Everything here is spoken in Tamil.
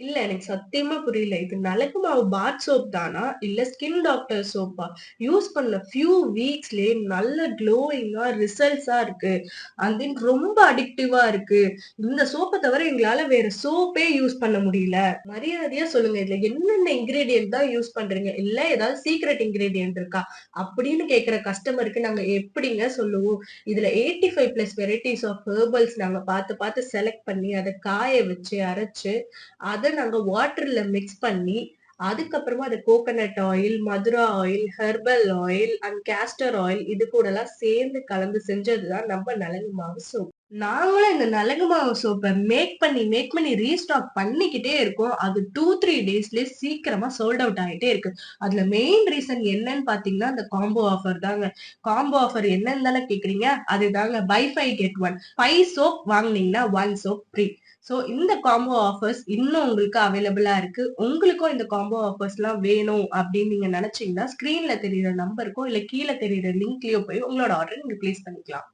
இல்ல எனக்கு சத்தியமா புரியல. இது மிளகு மாவு பாத் சோப் தானா? இல்ல ஸ்கின் டாக்டர் சோப்பா? யூஸ் பண்ண ஃபியூ வீக்ஸ்லயே நல்ல க்ளோயிங்கா ரிசல்ட்ஸா இருக்கு. அண்ட் தென் ரொம்ப அடிக்டிவா இருக்கு. இந்த சோப்ப தவிர எங்களால வேற சோப்பே யூஸ் பண்ண முடியல. மரியாதையா சொல்லுங்க. இதுல என்னென்ன இன்கிரீடியன்ட் தான் யூஸ் பண்றீங்க? இல்ல ஏதாவது சீக்ரெட் இன்கிரீடியன்ட் இருக்கா? அப்படின்னு கேட்கிற கஸ்டமருக்கு நாங்க எப்படிங்க சொல்லுவோம்? இதுல 85 பிளஸ் வெரைட்டிஸ் ஆஃப் ஹெர்பல்ஸ் நாங்க பார்த்து பார்த்து செலக்ட் பண்ணி, அத காய வச்சு, அரைச்சு அத நாங்க வாட்டர்ல மிக்ஸ் பண்ணி, அதுக்கப்புறமா அது coconut oil, Madhura oil, herbal oil and castor oil இது கூடலாம் சேர்ந்து கலந்து செஞ்சது தான் நம்ம நலங்கு மாவு சோப். நாங்களும் இந்த நலங்கு மாவு சோப்ப மேக் பண்ணி ரீஸ்டாக் பண்ணிக்கிட்டே இருக்கோம். அது 2, 3 டேஸ்லயே சீக்கிரமா சோல்ட் அவுட் ஆயிட்டே இருக்கு. அதுல மெயின் ரீசன் என்னன்னு பார்த்தீங்கன்னா, அந்த காம்போ ஆஃபர் தாங்க. காம்போ ஆஃபர் என்னன்னு தானே கேட்கிறீங்க? அதுதாங்க பை 5 கெட் 1. 5 சோப் வாங்குனீங்கன்னா 1 சோப் ஃப்ரீ. சோ இந்த காம்போ ஆஃபர்ஸ் இன்னும் உங்களுக்கு அவைலபிளா இருக்கு. உங்களுக்கும் இந்த காம்போ ஆஃபர்ஸ்லாம் வேணும் அப்படின்னு நீங்க நினைச்சீங்கன்னா, ஸ்கிரீன்ல தெரியிற நம்பருக்கோ இல்ல கீழ தெரியிற லிங்க்லயோ போய் உங்களோட ஆர்டர நீங்க பிளேஸ் பண்ணிக்கலாம்.